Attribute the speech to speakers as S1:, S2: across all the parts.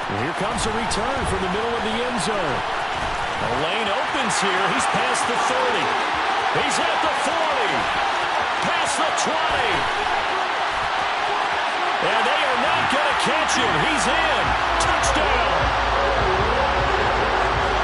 S1: And here comes a return from the middle of the end zone. The lane opens here. He's past the 30. He's at the 40. Past the 20. And they are not going to catch him. He's in. Touchdown.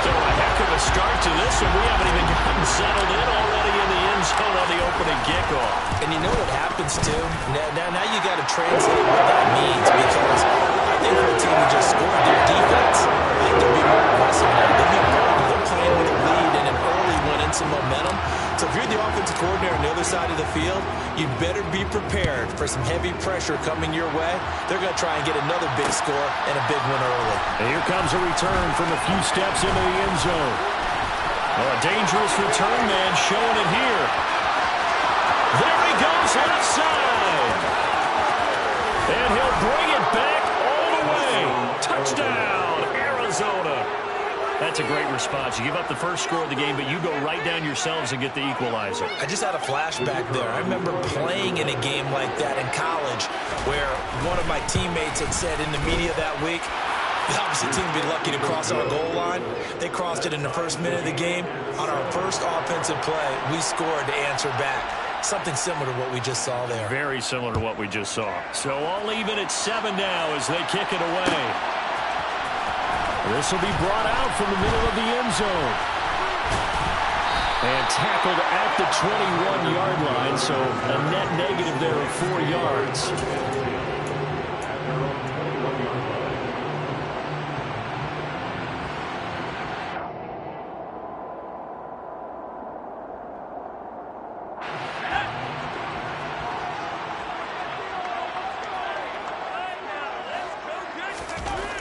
S1: So a heck of a start to this one. We haven't even gotten settled in already in the end zone on the opening kickoff.
S2: And you know what happens, too? Now you got to translate what that means, because I think for a team who just scored their defense, I think they'll be more aggressive now. They'll be bold. They're playing with a lead and an early one and some momentum. So if you're the offensive coordinator on the other side of the field, you better be prepared for some heavy pressure coming your way. They're going to try and get another big score and a big one early.
S1: And here comes a return from a few steps into the end zone. Oh, a dangerous return man showing it here. There he goes, left side. And he'll bring it back all the way. Touchdown, Arizona. That's a great response. You give up the first score of the game, but you go right down yourselves and get the equalizer.
S2: I just had a flashback there. I remember playing in a game like that in college where one of my teammates had said in the media that week, the opposite team would be lucky to cross our goal line. They crossed it in the first minute of the game. On our first offensive play, we scored to answer back. Something similar to what we just saw there.
S1: Very similar to what we just saw. So all even at 7 now as they kick it away. This will be brought out from the middle of the end zone. And tackled at the 21-yard line, so a net negative there of 4 yards.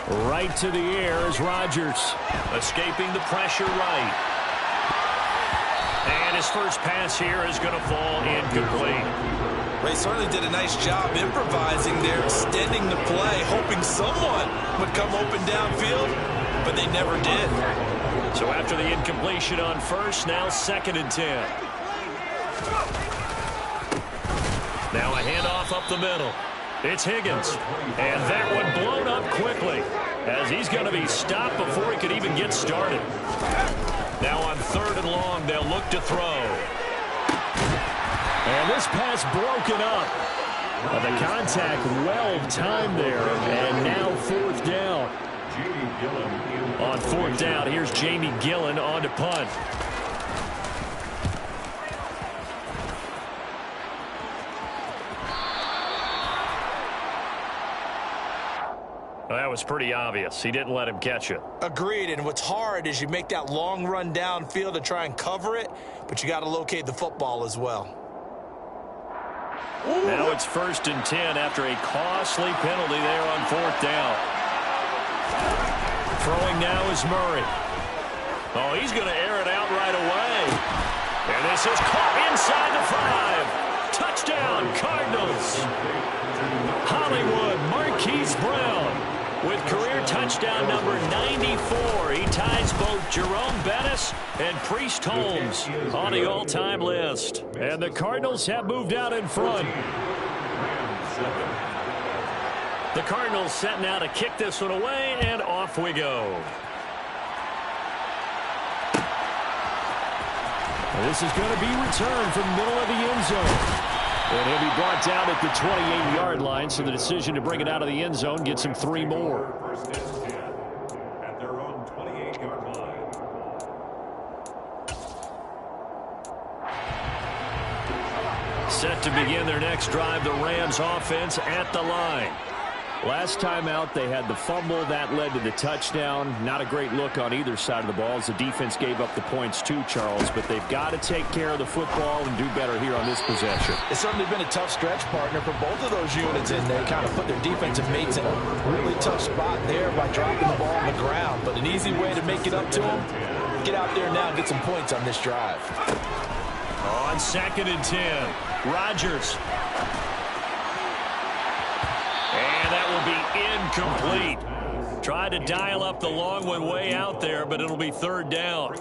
S1: Right to the air is Rodgers. Escaping the pressure right. And his first pass here is going to fall incomplete.
S2: They certainly did a nice job improvising there, extending the play, hoping someone would come open downfield, but they never did.
S1: So after the incompletion on first, now 2nd and 10. Now a handoff up the middle. It's Higgins. And that one blown up quickly as he's going to be stopped before he could even get started. Now on 3rd and long, they'll look to throw. And this pass broken up. The contact well timed there. And now 4th down. On 4th down, here's Jamie Gillen on to punt. Well, that was pretty obvious. He didn't let him catch it.
S2: Agreed, and what's hard is you make that long run downfield to try and cover it, but you got to locate the football as well.
S1: Now it's 1st and 10 after a costly penalty there on 4th down. Throwing now is Murray. Oh, he's going to air it out right away. And this is caught inside the 5. Touchdown, Cardinals. Hollywood Marquise Brown with career touchdown number 94. He ties both Jerome Bettis and Priest Holmes on the all-time list. And the Cardinals have moved out in front. The Cardinals set now to kick this one away, and off we go. This is going to be returned from the middle of the end zone. And he'll be brought down at the 28-yard line, so the decision to bring it out of the end zone gets him 3 more.
S3: At their own 28-yard line.
S1: Set to begin their next drive, the Rams offense at the line. Last time out, they had the fumble. That led to the touchdown. Not a great look on either side of the ball as the defense gave up the points too, Charles. But they've got to take care of the football and do better here on this possession.
S2: It's certainly been a tough stretch, partner, for both of those units, and they kind of put their defensive mates in a really tough spot there by dropping the ball on the ground. But an easy way to make it up to them, get out there now and get some points on this drive.
S1: On 2nd and 10, Rodgers. And that will be incomplete. Tried to dial up the long one way out there, but it'll be 3rd down.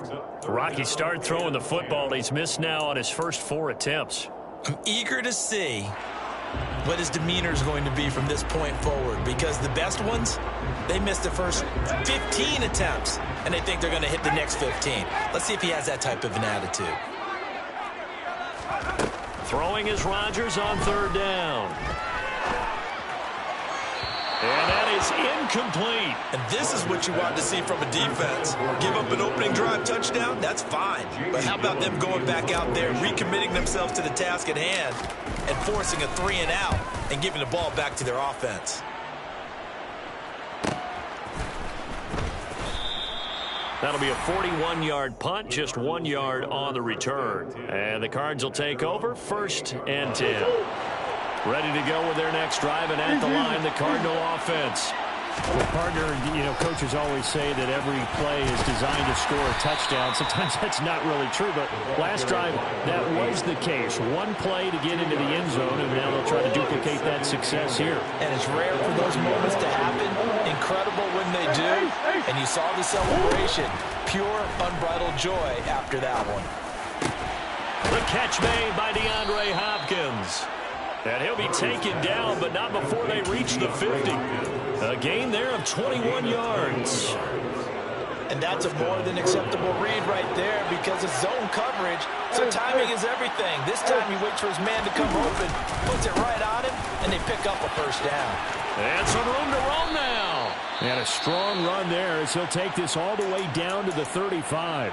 S1: Rocky started throwing the football. He's missed now on his first 4 attempts.
S2: I'm eager to see what his demeanor is going to be from this point forward, because the best ones, they missed the first 15 attempts, and they think they're going to hit the next 15. Let's see if he has that type of an attitude.
S1: Throwing is Rodgers on third down. And that is incomplete.
S2: And this is what you want to see from a defense. Give up an opening drive touchdown, that's fine. But how about them going back out there, recommitting themselves to the task at hand, and forcing a 3-and-out and giving the ball back to their offense?
S1: That'll be a 41-yard punt, just 1 yard on the return. And the Cards will take over, 1st and 10. Ready to go with their next drive, and at the line, the Cardinal offense.
S4: Well, partner, you know, coaches always say that every play is designed to score a touchdown. Sometimes that's not really true, but last drive, that was the case. One play to get into the end zone, and now they'll try to duplicate that success here.
S2: And it's rare for those moments to happen. Incredible when they do. And you saw the celebration. Pure, unbridled joy after that one.
S1: The catch made by DeAndre Hopkins. And he'll be taken down, but not before they reach the 50. A gain there of 21 yards.
S2: And that's a more than acceptable read right there, because it's zone coverage, so timing is everything. This time he waits for his man to come open, puts it right on him, and they pick up a first down.
S1: And some room to roam now.
S4: And a strong run there as he'll take this all the way down to the 35.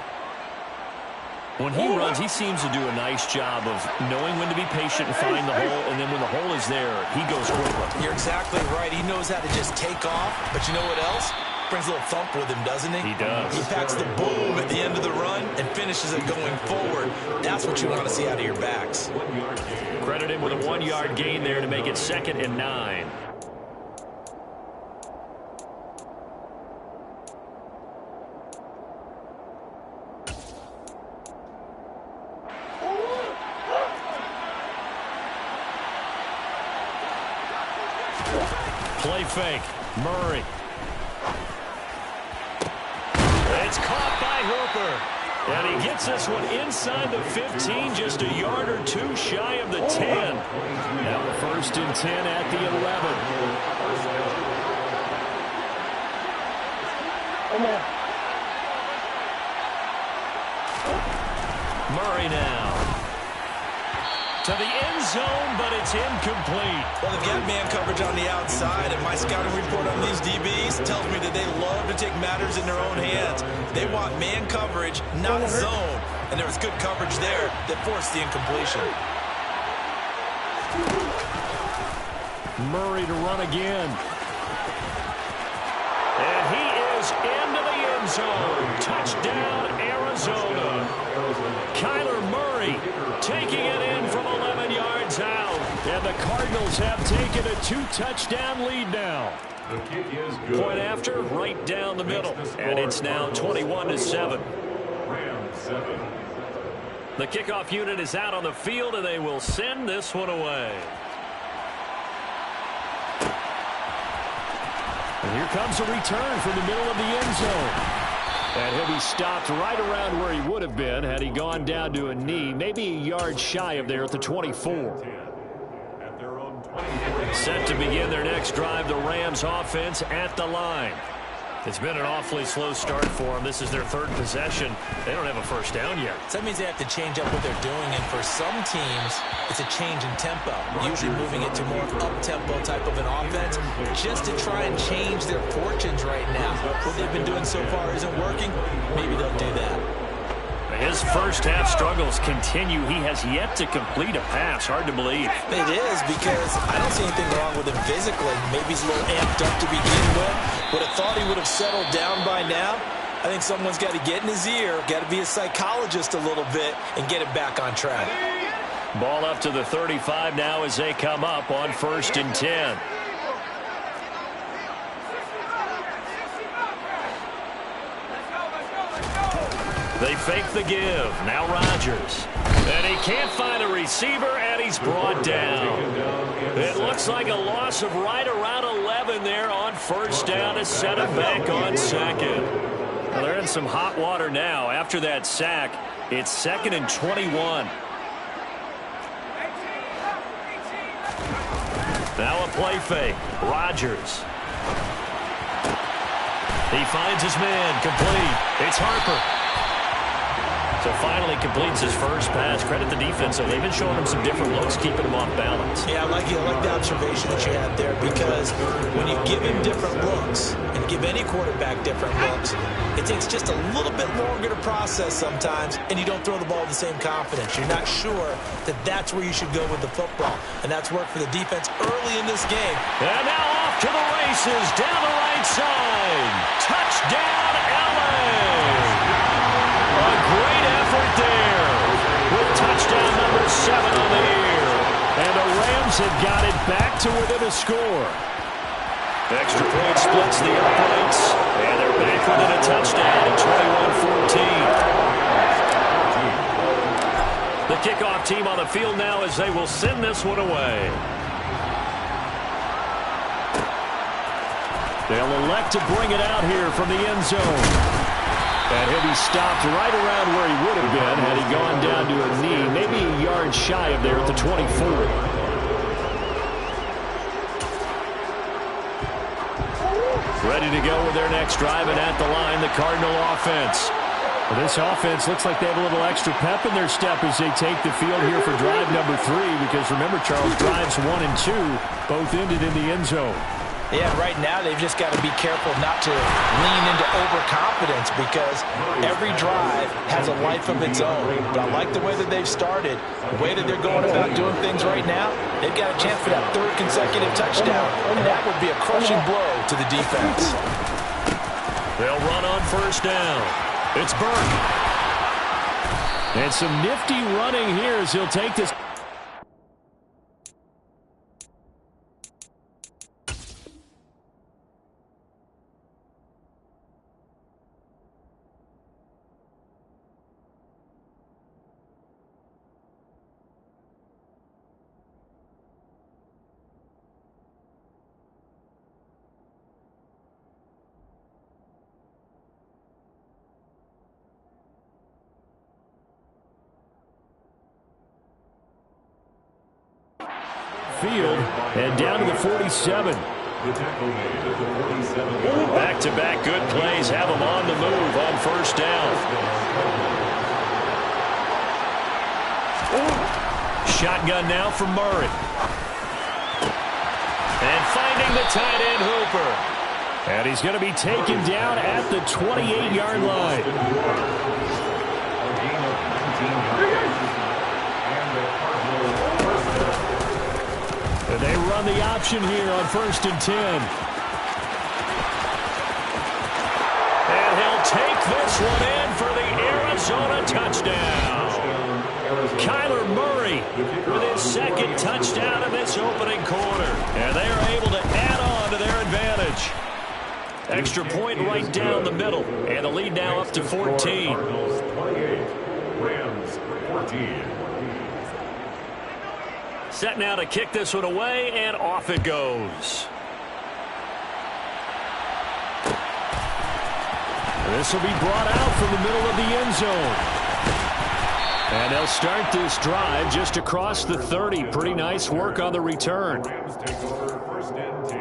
S1: When he runs, he seems to do a nice job of knowing when to be patient and find the hole, and then when the hole is there, he goes quickly.
S2: You're exactly right. He knows how to just take off, but you know what else? Brings a little thump with him, doesn't he?
S1: He does.
S2: He packs the boom at the end of the run and finishes it going forward. That's what you want to see out of your backs.
S1: Credit him with a 1 yard gain there to make it 2nd and 9. Play fake. Murray. It's caught by Hooper. And he gets this one inside the 15, just a yard or two shy of the 10. Now 1st and 10 at the 11. Murray now. To the end zone, but it's incomplete.
S2: Well, they've got man coverage on the outside, and my scouting report on these DBs tells me that they love to take matters in their own hands. They want man coverage, not zone. And there was good coverage there that forced the incompletion.
S4: Murray to run again.
S1: And he is into the end zone. Touchdown, Arizona. Kyler Murray taking it in from 11 yards out. And the Cardinals have taken a 2-touchdown lead now.
S3: The kick is good.
S1: Point after, right down the middle. And it's now 21-7.
S3: Rams 7.
S1: The kickoff unit is out on the field, and they will send this one away.
S4: And here comes a return from the middle of the end zone. And he'll be stopped right around where he would have been had he gone down to a knee, maybe a yard shy of there at the 24.
S3: At their own 20.
S1: Set to begin their next drive, the Rams offense at the line. It's been an awfully slow start for them. This is their 3rd possession. They don't have a first down yet.
S2: So that means they have to change up what they're doing, and for some teams, it's a change in tempo, usually moving it to more up-tempo type of an offense, just to try and change their fortunes right now. What they've been doing so far isn't working. Maybe they'll do that.
S1: His first half struggles continue. He has yet to complete a pass. Hard to believe.
S2: It is, because I don't see anything wrong with him physically. Maybe he's a little amped up to begin with. Would have thought he would have settled down by now. I think someone's got to get in his ear, got to be a psychologist a little bit, and get it back on track.
S1: Ball up to the 35 now as they come up on 1st and 10. They fake the give. Now Rodgers. And he can't find a receiver, and he's brought down. It looks like a loss of right around 11 there on 1st down to set him back on 2nd. Well, they're in some hot water now. After that sack, it's 2nd and 21. play fake. Rodgers. He finds his man. Complete. It's Harper. So finally completes his first pass. Credit the defense. So they've been showing him some different looks, keeping him off balance.
S2: Yeah, I like the observation that you had there, because when you give him different looks and give any quarterback different looks, it takes just a little bit longer to process sometimes, and you don't throw the ball with the same confidence. You're not sure that that's where you should go with the football, and that's worked for the defense early in this game.
S1: And now off to the races down the right side. Touchdown, LA! A great effort there with touchdown number 7 on the year.
S4: And the Rams have got it back to within a score.
S1: Extra point splits the uprights, and they're back within a touchdown at 21-14. The kickoff team on the field now as they will send this one away.
S4: They'll elect to bring it out here from the end zone. And he'll be stopped right around where he would have been had he gone down to a knee, maybe a yard shy of there at the 24. Ready to go with their next drive, and at the line, the Cardinal offense. Well, this offense looks like they have a little extra pep in their step as they take the field here for drive number 3, because remember, Charles, drives 1 and 2 both ended in the end zone.
S2: Yeah, right now they've just got to be careful not to lean into overconfidence, because every drive has a life of its own. But I like the way that they've started, the way that they're going about doing things right now. They've got a chance for that 3rd consecutive touchdown, and that would be a crushing blow to the defense.
S1: They'll run on first down. It's Burke.
S4: And some nifty running here as he'll take this. Field and down to the 47.
S1: Back-to-back good plays have them on the move on first down. Shotgun now for Murray. And finding the tight end Hooper.
S4: And he's going to be taken down at the 28-yard line. And they run the option here on 1st and 10.
S1: And he'll take this one in for the Arizona touchdown. Kyler Murray with his 2nd touchdown in this opening quarter. And they are able to add on to their advantage. Extra point right down the middle. And the lead now up to 14.
S3: Rams 14.
S1: Set now to kick this one away, and off it goes.
S4: This will be brought out from the middle of the end zone. And they'll start this drive just across the 30. Pretty nice work on the return.
S3: Rams take over 1st and 10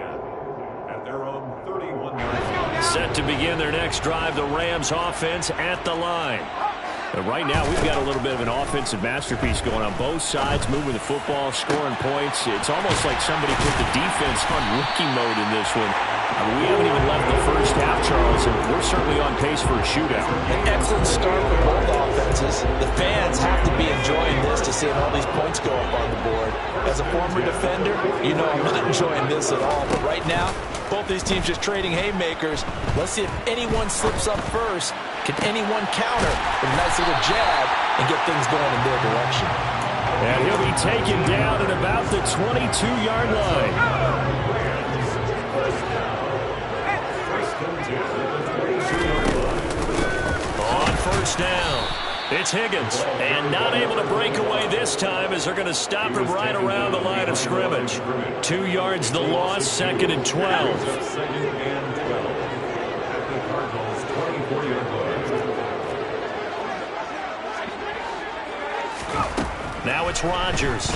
S3: at their own 31-yard.
S1: Set to begin their next drive, the Rams offense at the line.
S4: But right now, we've got a little bit of an offensive masterpiece going on both sides, moving the football, scoring points. It's almost like somebody put the defense on rookie mode in this one. We haven't even left the first half, Charles, and we're certainly on pace for a shootout.
S2: An excellent start for both offenses. The fans have to be enjoying this to see all these points go up on the board. As a former defender, you know I'm not enjoying this at all. But right now, both these teams just trading haymakers. Let's see if anyone slips up first. Can anyone counter with a nice little jab and get things going in their direction?
S4: And he'll be taken down at about the 22-yard line.
S1: On first down, it's Higgins. And not able to break away this time as they're going to stop him right around the line of scrimmage. 2 yards the loss, 2nd and 12. Now it's Rodgers.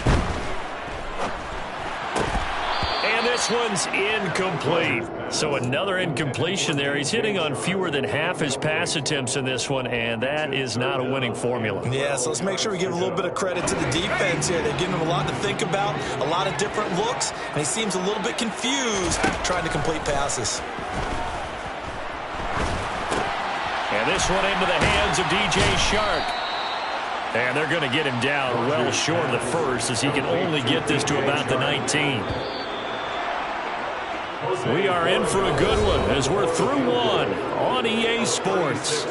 S1: And this this one's incomplete. So another incompletion there. He's hitting on fewer than half his pass attempts in this one, and that is not a winning formula.
S2: Yeah, so let's make sure we give a little bit of credit to the defense here. They've given him a lot to think about, a lot of different looks, and he seems a little bit confused trying to complete passes.
S1: And this one into the hands of DJ Shark. And they're going to get him down well short of the first, as he can only get this to about the 19. We are in for a good one as we're through one on EA Sports.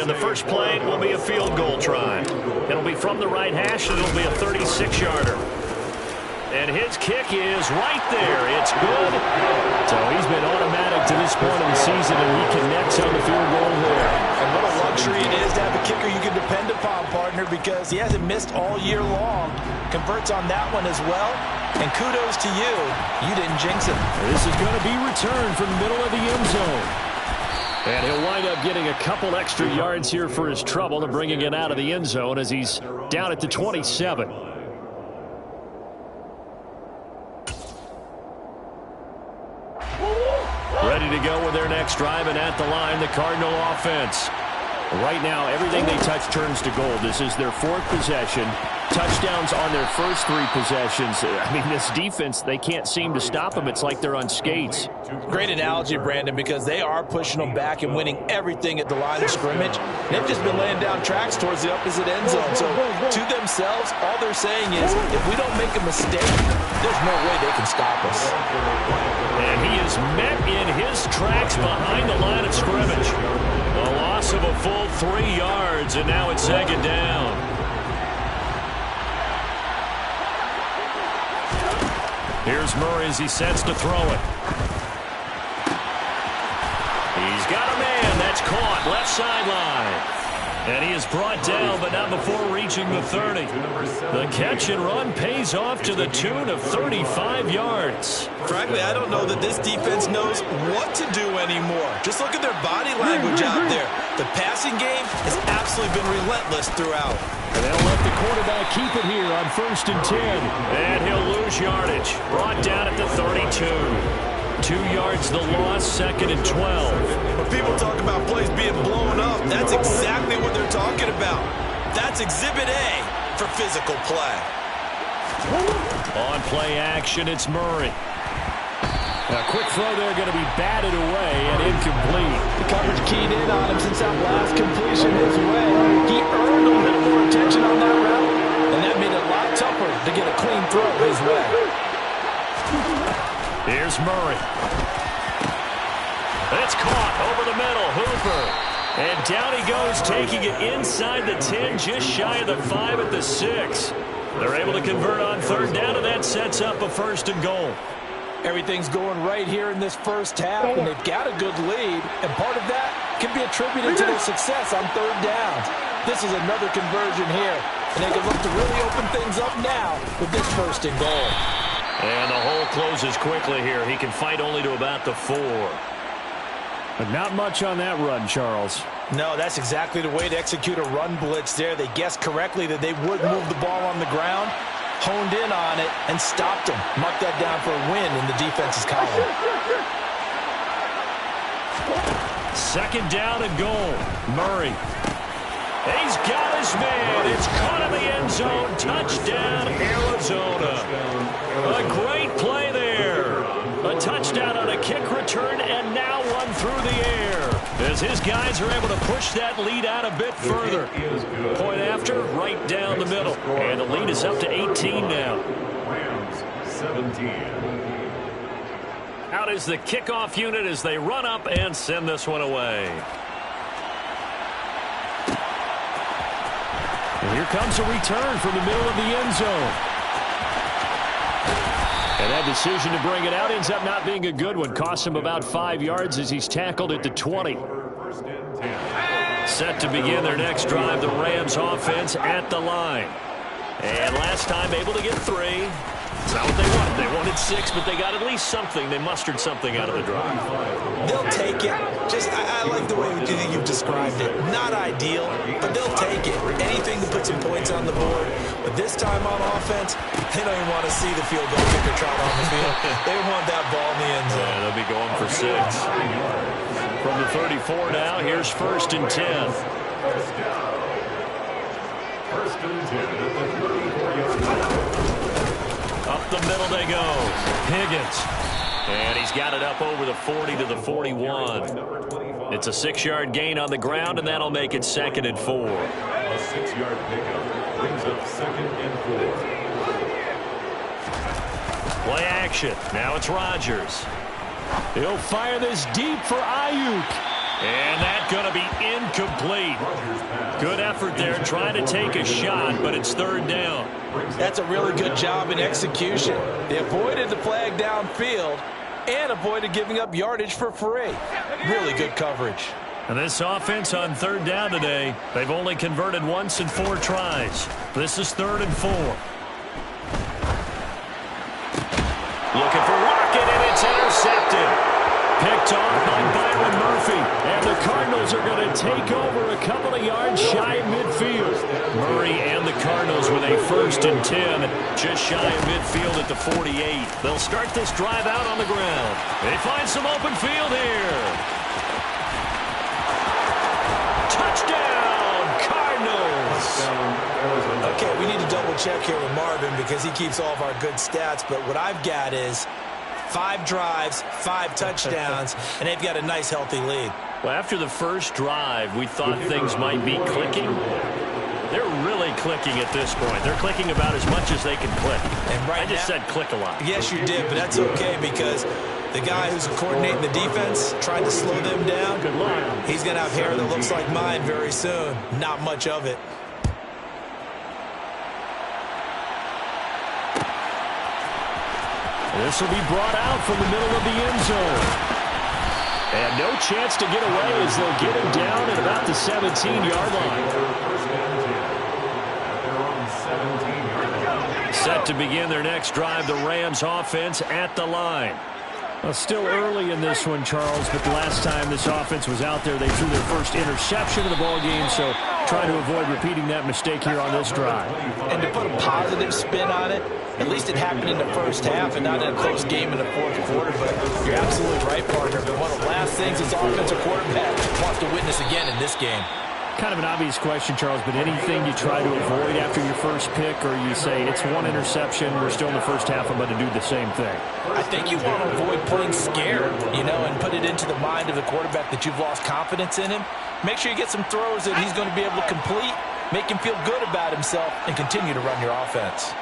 S1: And the first play will be a field goal try. It'll be from the right hash, and it'll be a 36-yarder. And his kick is right there. It's good. So he's been automatic to this point of the season, and he connects on the field goal there.
S2: And what a luxury it is to have a kicker you can depend upon, partner, because he hasn't missed all year long. Converts on that one as well. And kudos to you. You didn't jinx him.
S4: This is going to be returned from the middle of the end zone. And he'll wind up getting a couple extra yards here for his trouble and bringing it out of the end zone as he's down at the 27. Ready to go with their next drive, and at the line, the Cardinal offense. Right now, everything they touch turns to gold. This is their fourth possession. Touchdowns on their first three possessions. I mean, this defense, they can't seem to stop them. It's like they're on skates.
S2: Great analogy, Brandon, because they are pushing them back and winning everything at the line of scrimmage. They've just been laying down tracks towards the opposite end zone. So to themselves, all they're saying is, if we don't make a mistake, there's no way they can stop us.
S1: And he is met in his tracks behind the line of scrimmage. A loss of a full 3 yards, and now it's second down. Here's Murray as he sets to throw it. He's got a man. That's caught. Left sideline. And he is brought down, but not before reaching the 30. The catch and run pays off to the tune of 35 yards.
S2: Frankly, I don't know that this defense knows what to do anymore. Just look at their body language out there. The passing game has absolutely been relentless throughout.
S4: And they'll let the quarterback keep it here on 1st and 10.
S1: And he'll lose yardage. Brought down at the 32. 2 yards the loss, 2nd and 12.
S2: When people talk about plays being blown up, that's exactly what they're talking about. That's Exhibit A for physical play.
S1: On play action, it's Murray.
S4: A quick throw there, going to be batted away and incomplete.
S2: The coverage keyed in on him since that last completion his way. He earned a little more attention on that route, and that made it a lot tougher to get a clean throw his way.
S1: Here's Murray. It's caught over the middle. Hooper. And down he goes, taking it inside the 10, just shy of the 5 at the 6. They're able to convert on 3rd down, and that sets up a 1st and goal.
S2: Everything's going right here in this first half, and they've got a good lead, and part of that can be attributed to their success on 3rd down. This is another conversion here, and they can look to really open things up now with this 1st and goal.
S1: And the hole closes quickly here. He can fight only to about the 4.
S4: But not much on that run, Charles.
S2: No, that's exactly the way to execute a run blitz there. They guessed correctly that they would move the ball on the ground, honed in on it, and stopped him. Mark that down for a win in the defense's column.
S1: 2nd down and goal. Murray. He's got his man. It's caught in the end zone. Touchdown, Arizona. A great play there. A touchdown on a kick return, and now one through the air. As his guys are able to push that lead out a bit further. Point after, right down the middle. And the lead is up to 18 now.
S3: Rams 17.
S1: Out is the kickoff unit as they run up and send this one away.
S4: And here comes a return from the middle of the end zone. And that decision to bring it out ends up not being a good one. Costs him about 5 yards as he's tackled at the 20.
S1: Set to begin their next drive, the Rams offense at the line. And last time able to get 3. It's not what they wanted. They wanted 6, but they got at least something. They mustered something out of the drive.
S2: They'll take it. I like the way you've described it. Not ideal, but they'll take it. Anything to put some points on the board. But this time on offense, they don't even want to see the field goal kicker trot on the field. They want that ball in the end zone.
S1: Yeah, they'll be going for 6. From the 34 now, here's 1st and 10.
S3: First and 10 at the 34-yard line.
S1: Up the middle they go. Higgins. And he's got it up over the 40 to the 41. It's a 6-yard gain on the ground, and that'll make it 2nd and 4.
S3: A 6-yard pickup brings up 2nd and 4.
S1: Play action. Now it's Rodgers.
S4: He'll fire this deep for Ayuk.
S1: And that's going to be incomplete. Good effort there trying to take a shot, but it's 3rd down.
S2: That's a really good job in execution. They avoided the flag downfield and avoided giving up yardage for free. Really good coverage.
S1: And this offense on 3rd down today, they've only converted once in 4 tries. This is 3rd and 4. Looking for Lockett, and it's intercepted. Picked off by Byron Murphy. And the Cardinals are going to take over a couple of yards shy of midfield. Murray and the Cardinals with a 1st and 10, just shy of midfield at the 48. They'll start this drive out on the ground. They find some open field here. Touchdown, Cardinals.
S2: Okay, we need to double check here with Marvin because he keeps all of our good stats, but what I've got is 5 drives, 5 touchdowns, and they've got a nice, healthy lead.
S1: Well, after the first drive, we thought things might be clicking. They're really clicking at this point. They're clicking about as much as they can click.
S2: And right
S1: I just
S2: now,
S1: said click a lot.
S2: Yes, you did, but that's okay because the guy who's coordinating the defense, trying to slow them down,
S1: Good luck.
S2: he's going to have hair that looks like mine very soon. Not much of it.
S4: This will be brought out from the middle of the end zone. And no chance to get away as they'll get him down at about the 17-yard line. Set to begin their next drive, the Rams offense at the line. Well, still early in this one, Charles, but the last time this offense was out there, they threw their first interception of the ball game, so try to avoid repeating that mistake here on this drive.
S2: And to put a positive spin on it, at least it happened in the first half and not in a close game in the 4th quarter, but you're absolutely right, partner. But one of the last things this offensive quarterback wants to witness again in this game.
S4: Kind of an obvious question, Charles, but anything you try to avoid after your first pick, or you say it's 1 interception, we're still in the first half, I'm going to do the same thing?
S2: I think you want to avoid playing scared, and put it into the mind of the quarterback that you've lost confidence in him. Make sure you get some throws that he's going to be able to complete, make him feel good about himself, and continue to run your offense.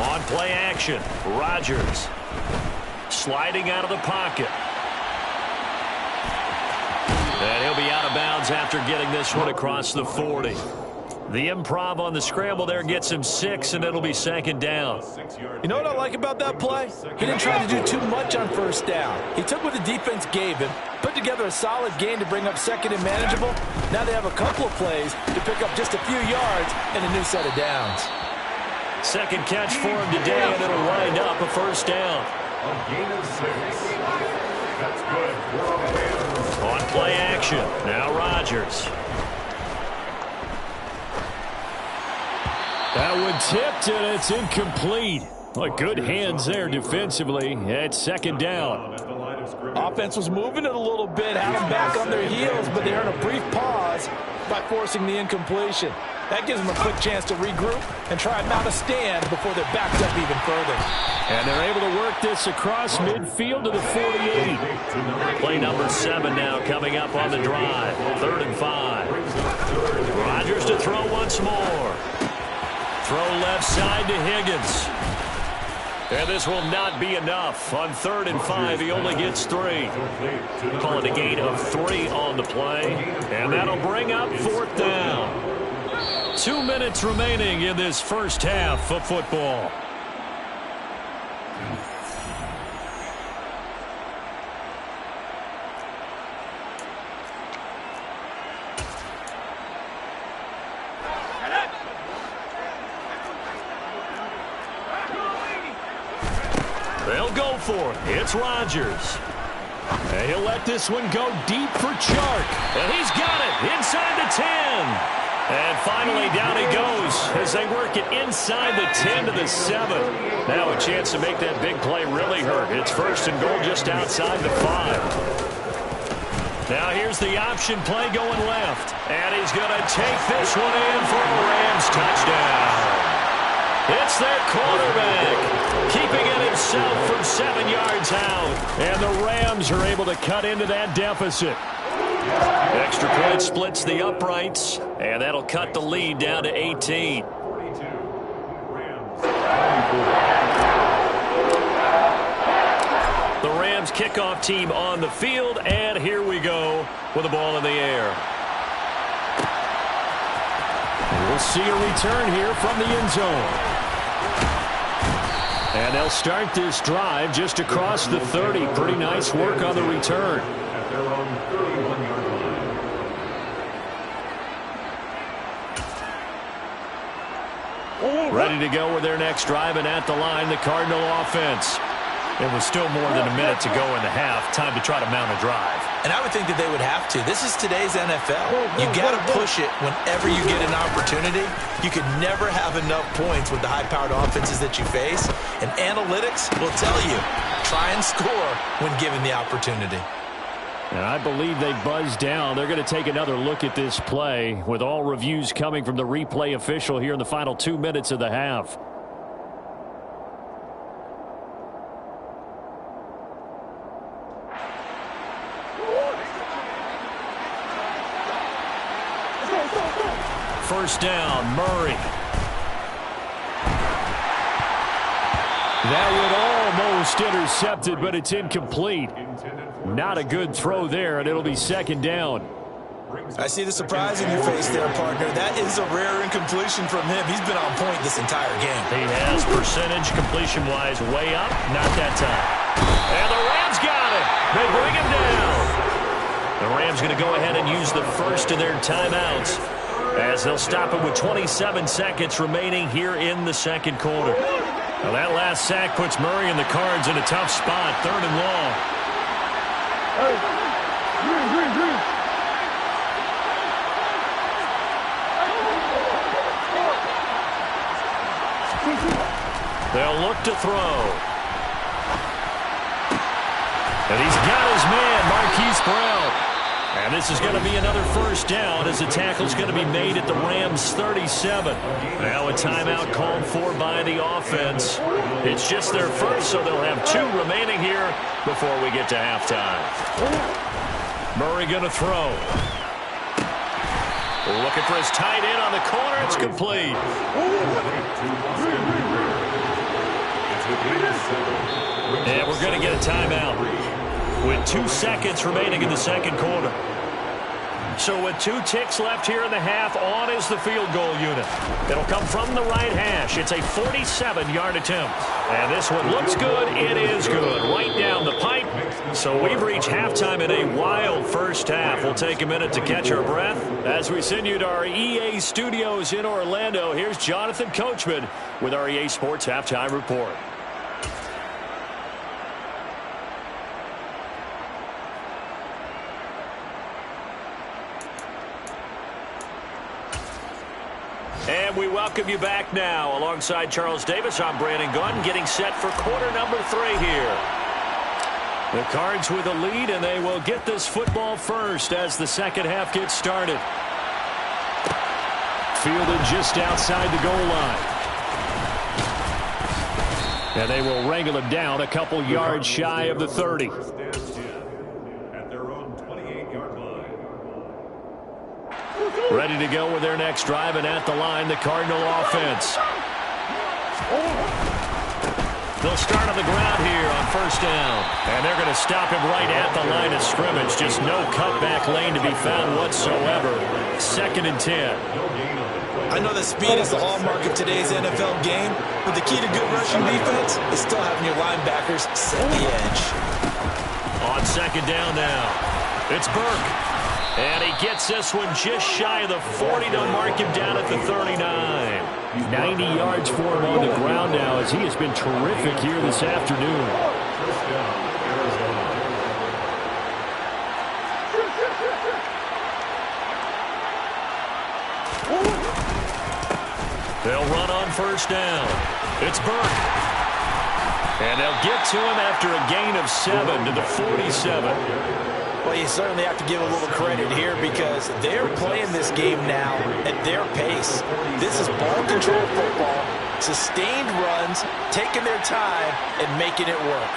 S1: On play action, Rodgers sliding out of the pocket. And he'll be out of bounds after getting this one across the 40. The improv on the scramble there gets him 6, and it'll be 2nd down.
S2: You know what I like about that play? He didn't try to do too much on 1st down. He took what the defense gave him, put together a solid gain to bring up 2nd and manageable. Now they have a couple of plays to pick up just a few yards and a new set of downs.
S1: Second catch for him today, and it'll wind up a 1st down.
S3: A gain of 6. That's good.
S1: On play action, now Rodgers.
S4: That one tipped, and it's incomplete. Well, good hands there defensively. It's 2nd down.
S2: Offense was moving it a little bit, had them back on their heels, but they earned a brief pause by forcing the incompletion. That gives them a quick chance to regroup and try and mount a stand before they're backed up even further.
S4: And they're able to work this across midfield to the 48.
S1: Play number 7 now coming up on the drive. 3rd and 5. Rodgers to throw once more. Throw left side to Higgins. And this will not be enough. On 3rd and 5, he only gets 3. Call it a gain of 3 on the play. And that'll bring up 4th down. 2 minutes remaining in this first half of football. They'll go for it. It's Rodgers. And he'll let this one go deep for Chark. And he's got it inside the 10. And finally, down he goes as they work it inside the 10 to the 7. Now a chance to make that big play really hurt. It's first and goal just outside the 5. Now here's the option play going left. And he's going to take this one in for a Rams touchdown. It's their quarterback, keeping it himself from 7 yards out. And the Rams are able to cut into that deficit. Extra point splits the uprights, and that'll cut the lead down to 18. The Rams kickoff team on the field, and here we go with the ball in the air.
S4: We'll see a return here from the end zone. And they'll start this drive just across the 30. Pretty nice work on the return.
S3: At their own 31-yard line.
S1: Ready to go with their next drive, and at the line, the Cardinal offense. It was still more than a minute to go in the half. Time to try to mount a drive.
S2: And I would think that they would have to. This is today's NFL. You got to push it whenever you get an opportunity. You could never have enough points with the high-powered offenses that you face. And analytics will tell you, try and score when given the opportunity.
S4: And I believe they buzzed down. They're going to take another look at this play with all reviews coming from the replay official here in the final 2 minutes of the half. First down, Murray. That one almost intercepted, but it's incomplete. Not a good throw there, and it'll be second down.
S2: I see the surprise in your face there, partner. That is a rare incompletion from him. He's been on point this entire game.
S1: He has percentage completion-wise way up. Not that time. And the Rams got it. They bring him down. The Rams going to go ahead and use the first of their timeouts as they'll stop it with 27 seconds remaining here in the second quarter. Now that last sack puts Murray and the Cards in a tough spot, 3rd and long. They'll look to throw. And he's got his man, Marquise Brown. And this is going to be another first down as the tackle's going to be made at the Rams' 37. Now a timeout called for by the offense. It's just their first, so they'll have 2 remaining here before we get to halftime. Murray going to throw. Looking for his tight end on the corner. It's complete. And we're going to get a timeout with 2 seconds remaining in the second quarter. So with 2 ticks left here in the half, on is the field goal unit. It'll come from the right hash. It's a 47-yard attempt. And this one looks good. It is good. Right down the pipe. So we've reached halftime in a wild first half. We'll take a minute to catch our breath as we send you to our EA studios in Orlando. Here's Jonathan Coachman with our EA Sports Halftime Report. And we welcome you back now. Alongside Charles Davis, I'm Brandon Gunn, getting set for quarter number 3 here. The Cards with a lead, and they will get this football first as the second half gets started. Fielded just outside the goal line. And they will wrangle him down a couple yards shy of the 30.
S3: At their own 28-yard line.
S1: Ready to go with their next drive, and at the line, the Cardinal offense. They'll start on the ground here on first down. And they're going to stop him right at the line of scrimmage. Just no cutback lane to be found whatsoever. 2nd and 10.
S2: I know that speed is the hallmark of today's NFL game, but the key to good rushing defense is still having your linebackers set the edge.
S1: On second down now, it's Burke. And he gets this one just shy of the 40 to mark him down at the 39. 90 yards for him on the ground now as he has been terrific here this afternoon. They'll run on first down. It's Burke. And they'll get to him after a gain of 7 to the 47.
S2: Well, you certainly have to give a little credit here because they're playing this game now at their pace. This is ball control football, sustained runs, taking their time, and making it work.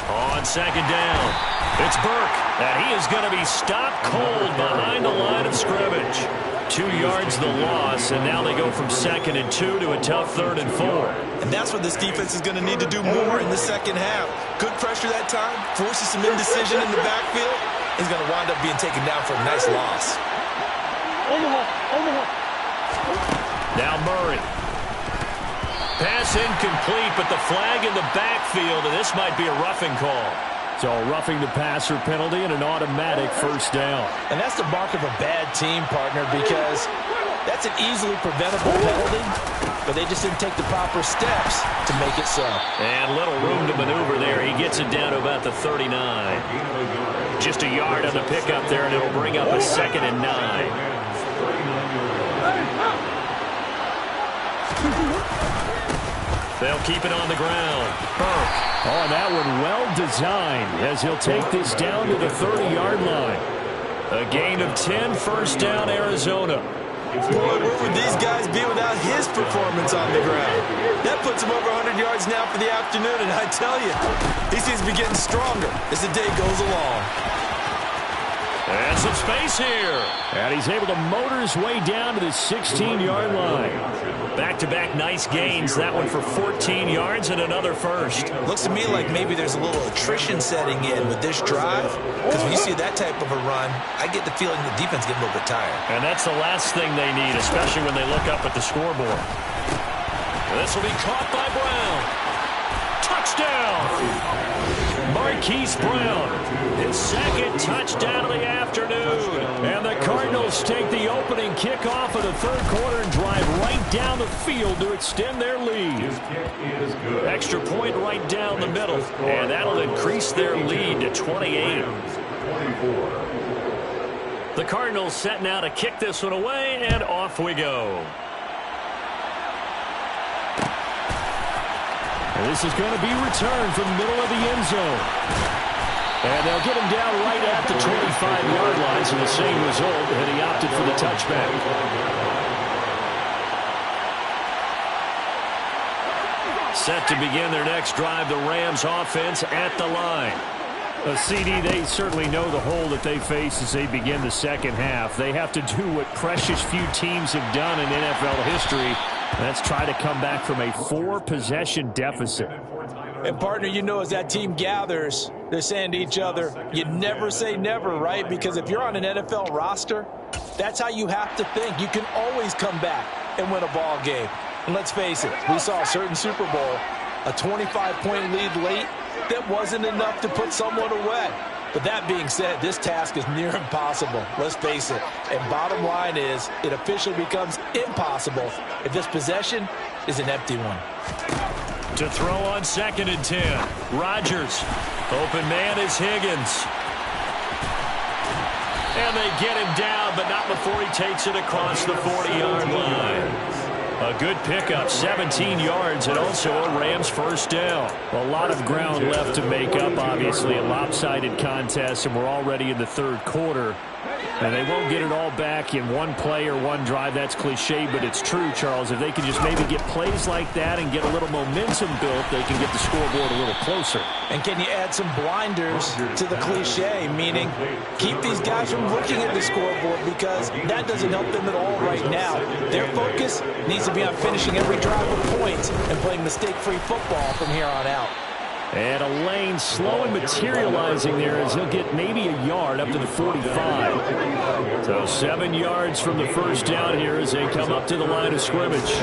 S1: On second down, it's Burke, and he is going to be stopped cold behind the line of scrimmage. 2 yards the loss, and now they go from 2nd and 2 to a tough 3rd and 4.
S2: And that's what this defense is going to need to do more in the second half. Good pressure that time, forces some indecision in the backfield. He's going to wind up being taken down for a nice loss.
S1: Now Murray. Pass incomplete, but the flag in the backfield, and this might be a roughing call.
S4: So roughing the passer penalty and an automatic first down.
S2: And that's the mark of a bad team, partner, because that's an easily preventable penalty, but they just didn't take the proper steps to make it so.
S1: And little room to maneuver there. He gets it down to about the 39. Just a yard on the pickup there, and it'll bring up a 2nd and 9. They'll keep it on the ground. Burke.
S4: Oh, and that one well designed as he'll take this down to the 30-yard line.
S1: A gain of 10, first down, Arizona.
S2: Boy, where would these guys be without his performance on the ground? That puts him over 100 yards now for the afternoon, and I tell you, he seems to be getting stronger as the day goes along.
S1: And some space here.
S4: And he's able to motor his way down to the 16-yard line.
S1: Back-to-back nice gains. That one for 14 yards and another first.
S2: Looks to me like maybe there's a little attrition setting in with this drive. Because when you see that type of a run, I get the feeling the defense getting a little bit tired.
S1: And that's the last thing they need, especially when they look up at the scoreboard. This will be caught by Brown. Touchdown! Marquise Brown, his 2nd touchdown of the afternoon. And the Cardinals take the opening kickoff of the 3rd quarter and drive right down the field to extend their lead. Extra point right down the middle, and that'll increase their lead to 28. The Cardinals set now to kick this one away, and off we go.
S4: And this is going to be returned from the middle of the end zone. And they'll get him down right at the 25-yard line, so the same result, and he opted for the touchback.
S1: Set to begin their next drive, the Rams offense at the line.
S4: CD, they certainly know the hole that they face as they begin the second half. They have to do what precious few teams have done in NFL history. Let's try to come back from a 4-possession deficit.
S2: And, partner, you know as that team gathers, they're saying to each other, you never say never, right? Because if you're on an NFL roster, that's how you have to think. You can always come back and win a ball game. And let's face it, we saw a certain Super Bowl, a 25-point lead late, that wasn't enough to put someone away. But that being said, this task is near impossible. Let's face it. And bottom line is, it officially becomes impossible if this possession is an empty one.
S1: To throw on 2nd and 10. Rodgers. Open man is Higgins. And they get him down, but not before he takes it across the 40-yard line. A good pickup, 17 yards, and also a Rams first down.
S4: A lot of ground left to make up, obviously, a lopsided contest, and we're already in the 3rd quarter. And they won't get it all back in one play or one drive. That's cliche, but it's true, Charles. If they can just maybe get plays like that and get a little momentum built, they can get the scoreboard a little closer.
S2: And can you add some blinders to the cliche, meaning keep these guys from looking at the scoreboard because that doesn't help them at all right now. Their focus needs to be on finishing every drive with points and playing mistake-free football from here on out.
S4: And a lane slowly materializing there as he'll get maybe a yard up to the 45. So 7 yards from the first down here as they come up to the line of scrimmage.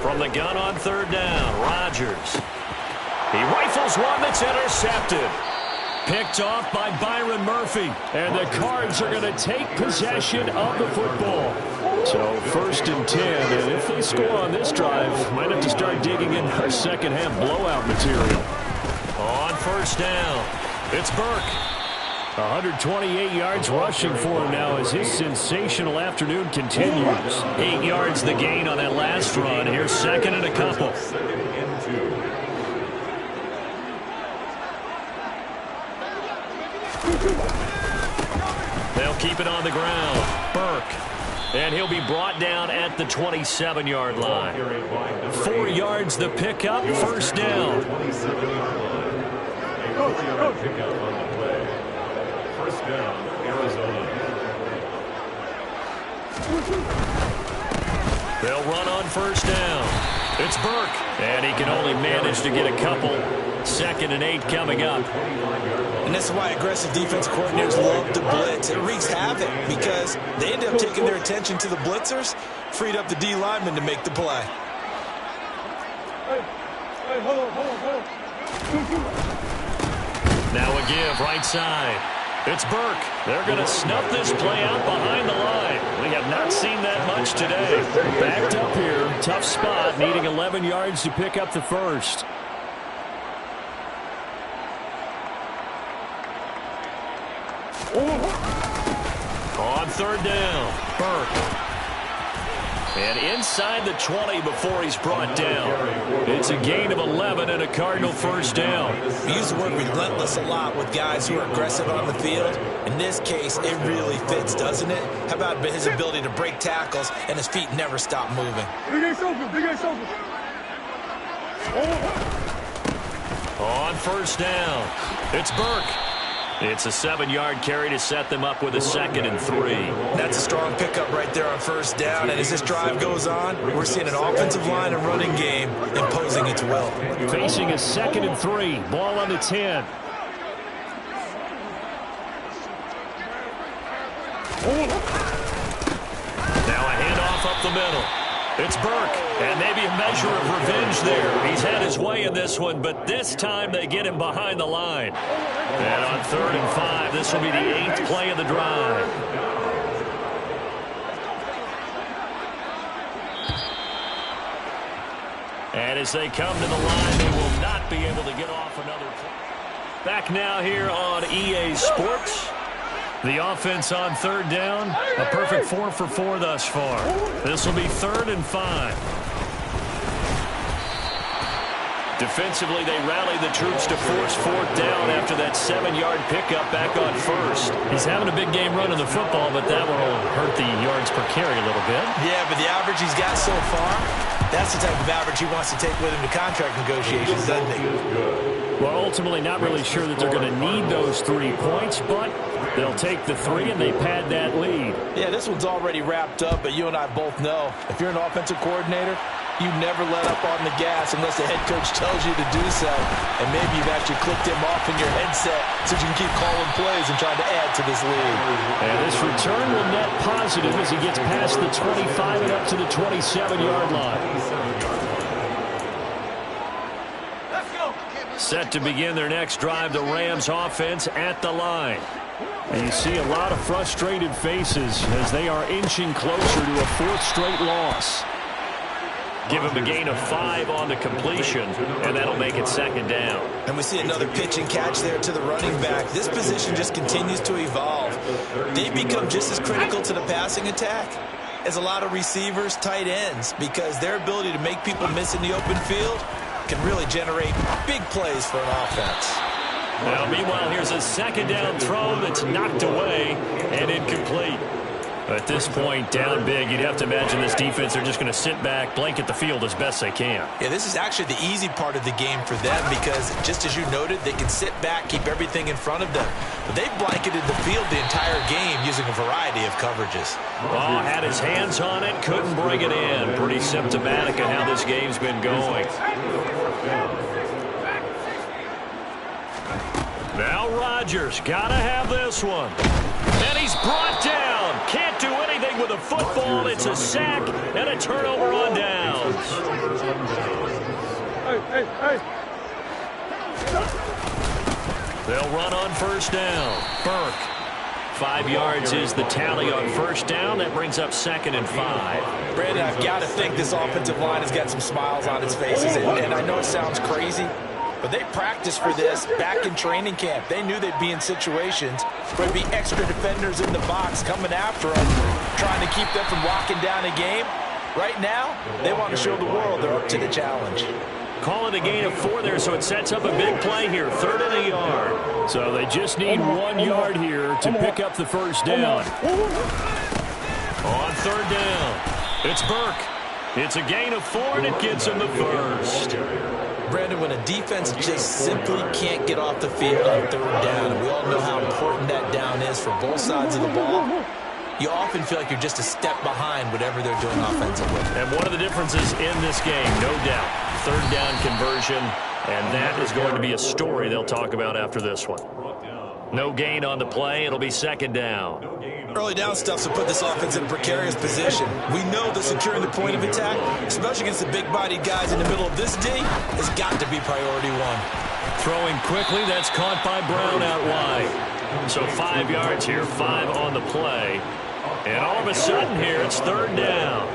S1: From the gun on 3rd down, Rodgers. He rifles one that's intercepted. Picked off by Byron Murphy.
S4: And the Cards are going to take possession of the football. So 1st and 10, and if they score on this drive, might have to start digging in our second half blowout material.
S1: On 1st down, it's Burke.
S4: 128 yards rushing for him now as his sensational afternoon continues. 8 yards the gain on that last run. Here's second and a couple. They'll keep it on the ground. Burke. And he'll be brought down at the 27-yard line. 4 yards the pickup, first down.
S3: First down, Arizona.
S4: They'll run on first down. It's Burke. And he can only manage to get a couple. 2nd and 8 coming up.
S2: And that's why aggressive defense coordinators love to blitz. It wreaks havoc because they end up taking their attention to the blitzers, freed up the D lineman to make the play.
S4: Now a give, right side. It's Burke. They're going to snuff this play out behind the line. We have not seen that much today. Backed up here. Tough spot, needing 11 yards to pick up the first. On third down, Burke. And inside the 20 before he's brought down. It's a gain of 11 and a Cardinal first down.
S2: We use the word relentless a lot with guys who are aggressive on the field. In this case, it really fits, doesn't it? How about his ability to break tackles and his feet never stop moving?
S4: On first down, it's Burke. It's a 7-yard carry to set them up with a 2nd and 3.
S2: That's a strong pickup right there on first down. And as this drive goes on, we're seeing an offensive line and running game imposing its will.
S4: Facing a 2nd and 3. Ball on the 10. Now a handoff up the middle. It's Burke, and maybe a measure of revenge there. He's had his way in this one, but this time they get him behind the line. And on 3rd and 5, this will be the 8th play of the drive. And as they come to the line, they will not be able to get off another play. Back now here on EA Sports. The offense on 3rd down, a perfect 4 for 4 thus far. This will be 3rd and 5. Defensively, they rally the troops to force 4th down after that 7-yard pickup back on first. He's having a big game running the football, but that one will hurt the yards per carry a little bit.
S2: Yeah, but the average he's got so far, that's the type of average he wants to take with him to contract negotiations, doesn't he?
S4: Well, ultimately, not really sure that they're going to need those 3 points, but they'll take the 3 and they pad that lead.
S2: Yeah, this one's already wrapped up, but you and I both know if you're an offensive coordinator, you never let up on the gas unless the head coach tells you to do so. And maybe you've actually clicked him off in your headset so you can keep calling plays and trying to add to this lead.
S4: And this return will net positive as he gets past the 25 and up to the 27-yard line. Set to begin their next drive, the Rams offense at the line. And you see a lot of frustrated faces as they are inching closer to a 4th straight loss. Give him a gain of 5 on the completion, and that'll make it 2nd down.
S2: And we see another pitch and catch there to the running back. This position just continues to evolve. They become just as critical to the passing attack as a lot of receivers, tight ends, because their ability to make people miss in the open field can really generate big plays for an offense.
S4: Now, meanwhile, here's a 2nd down throw that's knocked away and incomplete. At this point, down big, you'd have to imagine this defense are just going to sit back, blanket the field as best they can.
S2: Yeah, this is actually the easy part of the game for them because, just as you noted, they can sit back, keep everything in front of them. But they've blanketed the field the entire game using a variety of coverages.
S4: Oh, had his hands on it, couldn't bring it in. Pretty symptomatic of how this game's been going. Now Rodgers, gotta have this one. And he's brought down. Can't do anything with a football. It's a sack and a turnover on downs. They'll run on first down. Burke. 5 yards is the tally on first down. That brings up 2nd and 5.
S2: Brandon, I've got to think this offensive line has got some smiles on its faces. And I know it sounds crazy, But they practiced for this back in training camp. They knew they'd be in situations where there'd be extra defenders in the box coming after them, trying to keep them from locking down a game. Right now, they want to show the world they're up to the challenge.
S4: Call it a gain of 4 there, so it sets up a big play here. 3rd and a yard. So they just need 1 yard here to pick up the first down. On 3rd down, it's Burke. It's a gain of 4, and it gets him the first.
S2: Brandon, when a defense just simply can't get off the field on 3rd down, and we all know how important that down is for both sides of the ball, you often feel like you're just a step behind whatever they're doing offensively.
S4: And one of the differences in this game, no doubt, 3rd down conversion, and that is going to be a story they'll talk about after this one. No gain on the play. It'll be 2nd down.
S2: Early down stuff to put this offense in a precarious position. We know that securing the point of attack, especially against the big-bodied guys in the middle of this D, has got to be priority 1.
S4: Throwing quickly, that's caught by Brown out wide. So 5 yards here, 5 on the play. And all of a sudden here, it's 3rd down.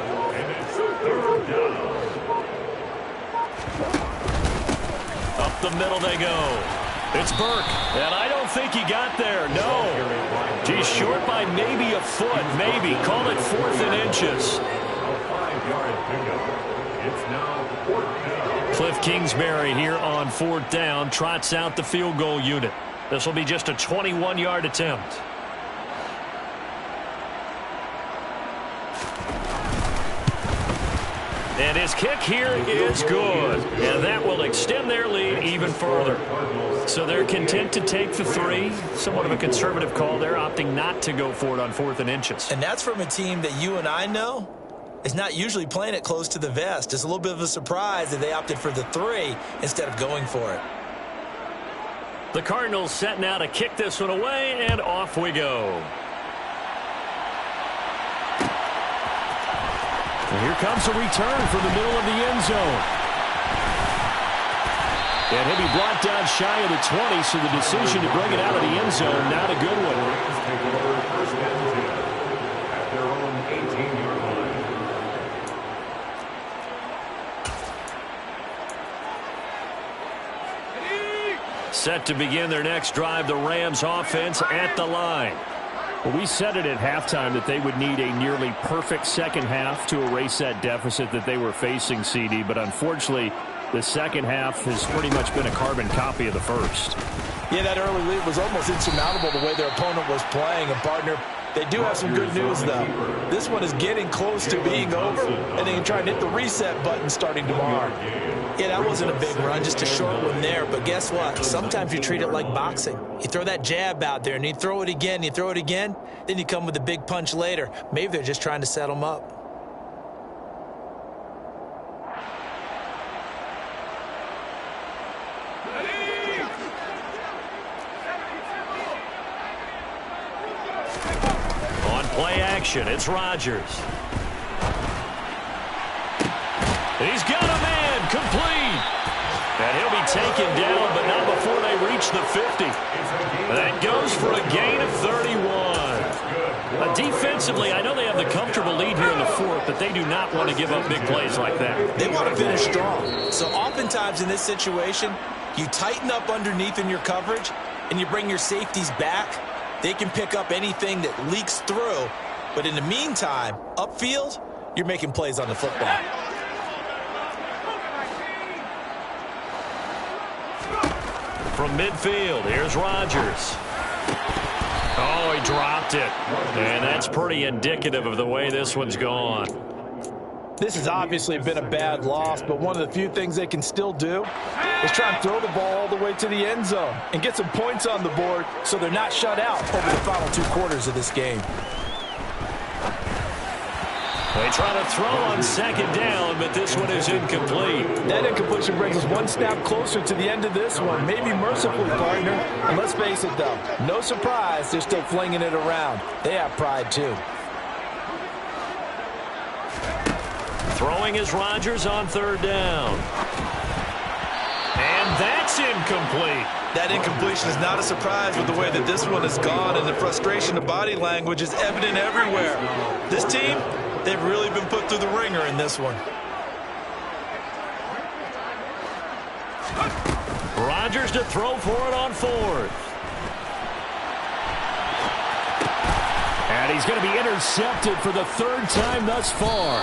S4: Up the middle they go. It's Burke, and I don't think he got there. No. He's short by maybe a foot, maybe. Call it 4th and inches. Cliff Kingsbury here on 4th down trots out the field goal unit. This will be just a 21-yard attempt. And his kick here is good. And that will extend their lead even further. So they're content to take the 3. Somewhat of a conservative call there, opting not to go for it on 4th and inches.
S2: And that's from a team that you and I know is not usually playing it close to the vest. It's a little bit of a surprise that they opted for the 3 instead of going for it.
S4: The Cardinals set now to kick this one away, and off we go. And here comes a return from the middle of the end zone. And he'll be brought down shy of the 20, so the decision to bring it out of the end zone, not a good one.
S3: First and 10 at their own 18-yard line.
S4: Set to begin their next drive, the Rams offense at the line. Well, we said it at halftime that they would need a nearly perfect second half to erase that deficit that they were facing, CD, but unfortunately, the second half has pretty much been a carbon copy of the first.
S2: Yeah, that early lead was almost insurmountable the way their opponent was playing. And, partner, they do have some good news, though. This one is getting close to being over, and they can try and hit the reset button starting tomorrow. Yeah, that wasn't a big run, just a short one there. But guess what? Sometimes you treat it like boxing. You throw that jab out there, and you throw it again, then you come with a big punch later. Maybe they're just trying to set them up.
S4: It's Rodgers. He's got a man complete. And he'll be taken down, but not before they reach the 50. That goes for a gain of 31. Defensively, I know they have the comfortable lead here in the 4th, but they do not want to give up big plays like that.
S2: They want to finish strong. So oftentimes in this situation, you tighten up underneath in your coverage, and you bring your safeties back. They can pick up anything that leaks through. But in the meantime, upfield, you're making plays on the football.
S4: From midfield, here's Rodgers. Oh, he dropped it. And that's pretty indicative of the way this one's gone.
S2: This has obviously been a bad loss, but one of the few things they can still do is try and throw the ball all the way to the end zone and get some points on the board so they're not shut out over the final 2 quarters of this game.
S4: They try to throw on 2nd down, but this one is incomplete.
S2: That incompletion brings us one snap closer to the end of this one. Maybe mercifully, partner. And let's face it, though, no surprise, they're still flinging it around. They have pride, too.
S4: Throwing is Rodgers on 3rd down. And that's incomplete.
S2: That incompletion is not a surprise with the way that this one has gone, and the frustration of body language is evident everywhere. This team, they've really been put through the ringer in this one.
S1: Rodgers to throw for it on fourth. And he's going to be intercepted for the third time thus far.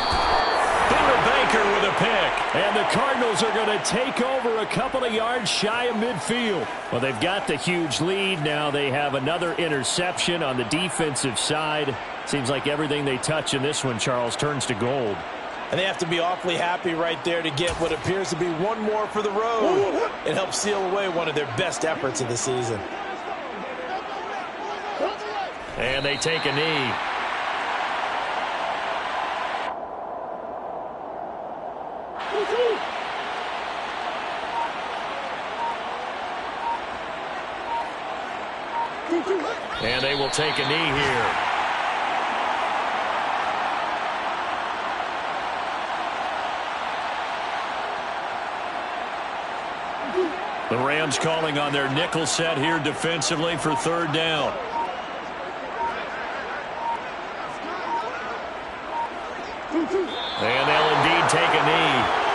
S1: Buda Baker with a pick. And the Cardinals are going to take over a couple of yards shy of midfield. Well, they've got the huge lead. Now they have another interception on the defensive side. Seems like everything they touch in this one, Charles, turns to gold.
S2: And they have to be awfully happy right there to get what appears to be one more for the road. It helps seal away one of their best efforts of the season.
S1: And they take a knee. And they will take a knee here. The Rams calling on their nickel set here defensively for third down. And they'll indeed take a knee.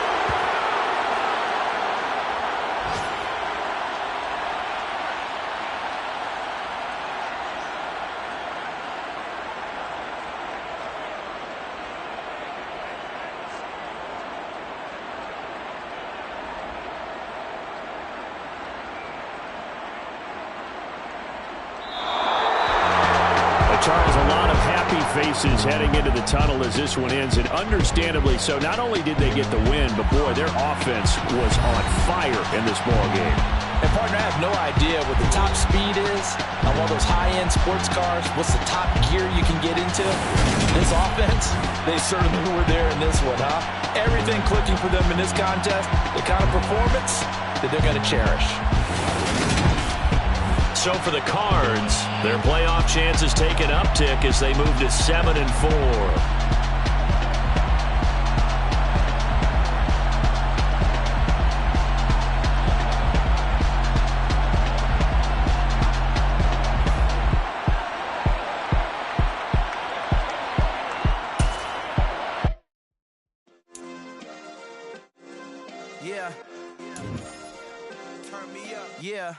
S1: Charles, a lot of happy faces heading into the tunnel as this one ends, and understandably so. Not only did they get the win, but boy, their offense was on fire in this ball game.
S2: And partner, I have no idea what the top speed is on one of those high-end sports cars. What's the top gear you can get into? This offense, they certainly were there in this one, huh? Everything clicking for them in this contest, the kind of performance that they're going to cherish.
S1: So for the Cards, their playoff chances take an uptick as they move to 7-4.
S5: Yeah. Turn me up. Yeah.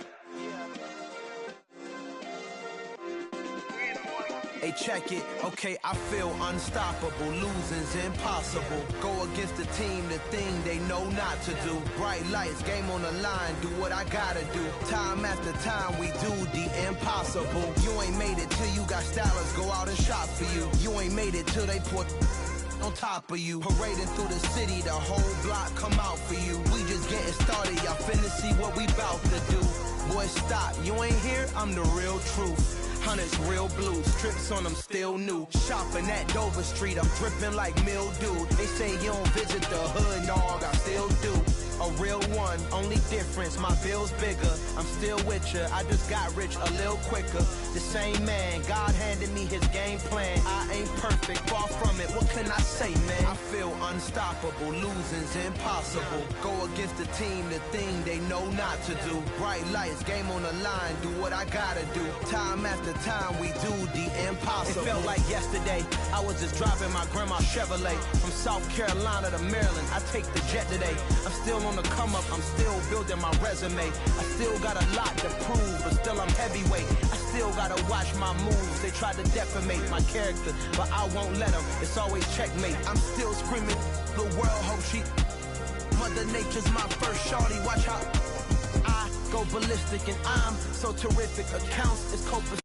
S5: Hey, check it. Okay, I feel unstoppable. Losing's impossible. Go against the team, the thing they know not to do. Bright lights, game on the line, do what I gotta do. Time after time, we do the impossible. You ain't made it till you got stylers go out and shop for you. You ain't made it till they put on top of you. Parading through the city, the whole block come out for you. We just getting started, y'all finna see what we bout to do. Boy, stop, you ain't here, I'm the real truth. Hunters, real blue, strips on them still new. Shopping at Dover Street, I'm dripping like mildew. They say you don't visit the hood, dog, I still do. A real one, only difference, my bill's bigger. I'm still with ya, I just got rich a little quicker. The same man, God handed me his game plan. I ain't perfect, far from it, what can I say, man? I feel unstoppable, losing's impossible. Go against the team, the thing they know not to do. Bright lights, game on the line, do what I gotta do. Time after time, we do the impossible. It felt like yesterday, I was just driving my grandma's Chevrolet. From South Carolina to Maryland, I take the jet today. I'm still on the come up, I'm still building my resume. I still got a lot to prove, but still I'm heavyweight. I still gotta watch my moves. They try to defamate my character, but I won't let them. It's always checkmate. I'm still screaming, the world hope she. Mother Nature's my first shorty. Watch how I go ballistic, and I'm so terrific. Accounts is copacetic.